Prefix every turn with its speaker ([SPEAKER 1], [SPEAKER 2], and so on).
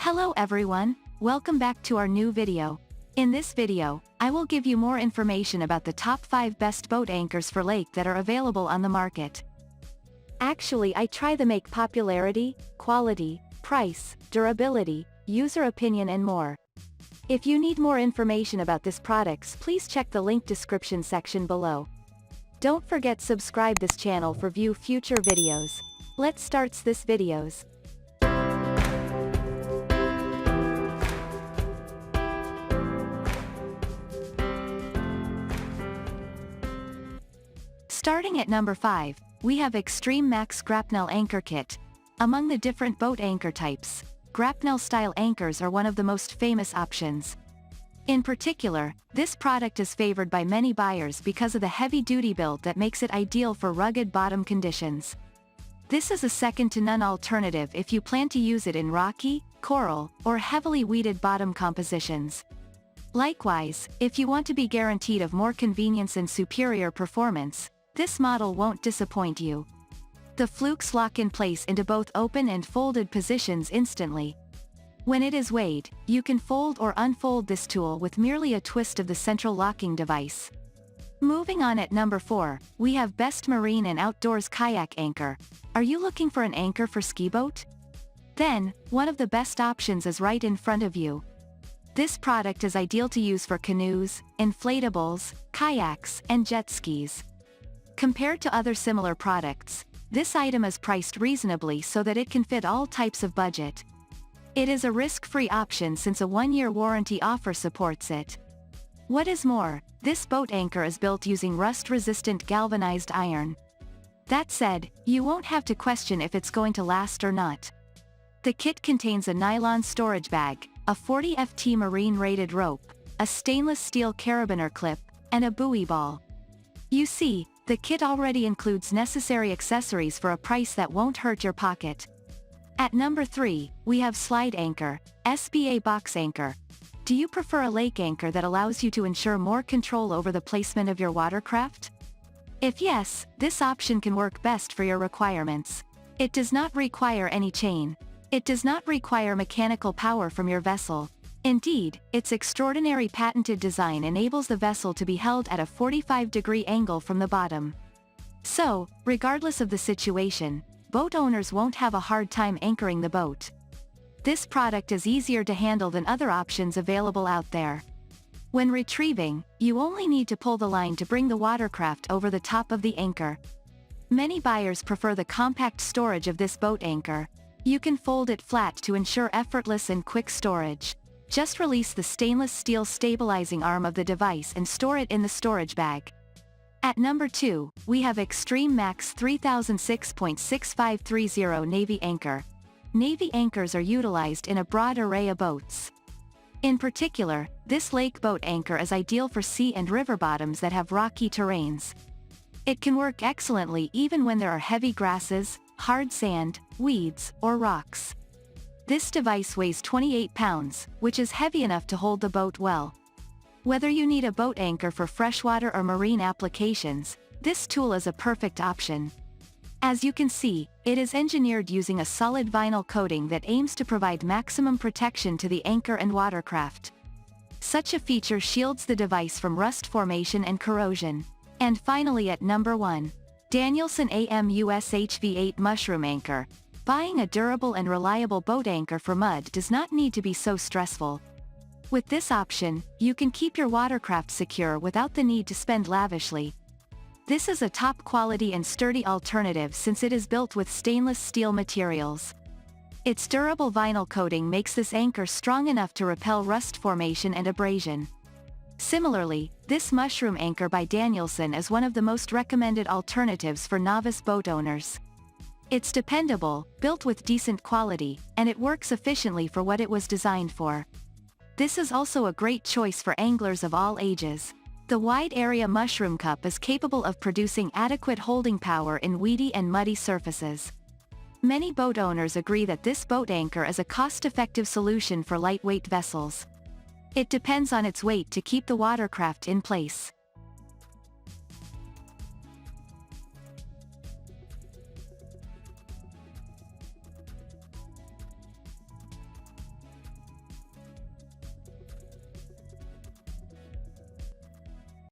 [SPEAKER 1] Hello everyone, welcome back to our new video. In this video, I will give you more information about the top 5 best boat anchors for lake that are available on the market. Actually, I try to make popularity, quality, price, durability, user opinion and more. If you need more information about these products, please check the link description section below. Don't forget subscribe this channel for view future videos. Let's start this videos. Starting at number 5, we have Extreme Max Grapnel Anchor Kit. Among the different boat anchor types, grapnel-style anchors are one of the most famous options. In particular, this product is favored by many buyers because of the heavy-duty build that makes it ideal for rugged bottom conditions. This is a second-to-none alternative if you plan to use it in rocky, coral, or heavily weeded bottom compositions. Likewise, if you want to be guaranteed of more convenience and superior performance, this model won't disappoint you. The flukes lock in place into both open and folded positions instantly. When it is weighed, you can fold or unfold this tool with merely a twist of the central locking device. Moving on at number 4, we have Best Marine and Outdoors Kayak Anchor. Are you looking for an anchor for ski boat? Then, one of the best options is right in front of you. This product is ideal to use for canoes, inflatables, kayaks, and jet skis. Compared to other similar products, this item is priced reasonably so that it can fit all types of budget. It is a risk-free option since a 1-year warranty offer supports it. What is more, this boat anchor is built using rust-resistant galvanized iron. That said, you won't have to question if it's going to last or not. The kit contains a nylon storage bag, a 40 FT marine-rated rope, a stainless steel carabiner clip, and a buoy ball. You see, the kit already includes necessary accessories for a price that won't hurt your pocket. At number 3, we have Slide Anchor, SBA Box Anchor. Do you prefer a lake anchor that allows you to ensure more control over the placement of your watercraft? If yes, this option can work best for your requirements. It does not require any chain. It does not require mechanical power from your vessel. Indeed, its extraordinary patented design enables the vessel to be held at a 45-degree angle from the bottom. So, regardless of the situation, boat owners won't have a hard time anchoring the boat. This product is easier to handle than other options available out there. When retrieving, you only need to pull the line to bring the watercraft over the top of the anchor. Many buyers prefer the compact storage of this boat anchor. You can fold it flat to ensure effortless and quick storage. Just release the stainless steel stabilizing arm of the device and store it in the storage bag. At number 2, we have Extreme Max 3006.6530 Navy Anchor. Navy anchors are utilized in a broad array of boats. In particular, this lake boat anchor is ideal for sea and river bottoms that have rocky terrains. It can work excellently even when there are heavy grasses, hard sand, weeds, or rocks. This device weighs 28 pounds, which is heavy enough to hold the boat well. Whether you need a boat anchor for freshwater or marine applications, this tool is a perfect option. As you can see, it is engineered using a solid vinyl coating that aims to provide maximum protection to the anchor and watercraft. Such a feature shields the device from rust formation and corrosion. And finally at number 1, Danielson AMUS HV8 Mushroom Anchor. Buying a durable and reliable boat anchor for mud does not need to be so stressful. With this option, you can keep your watercraft secure without the need to spend lavishly. This is a top-quality and sturdy alternative since it is built with stainless steel materials. Its durable vinyl coating makes this anchor strong enough to repel rust formation and abrasion. Similarly, this mushroom anchor by Danielson is one of the most recommended alternatives for novice boat owners. It's dependable, built with decent quality, and it works efficiently for what it was designed for. This is also a great choice for anglers of all ages. The wide-area mushroom cup is capable of producing adequate holding power in weedy and muddy surfaces. Many boat owners agree that this boat anchor is a cost-effective solution for lightweight vessels. It depends on its weight to keep the watercraft in place.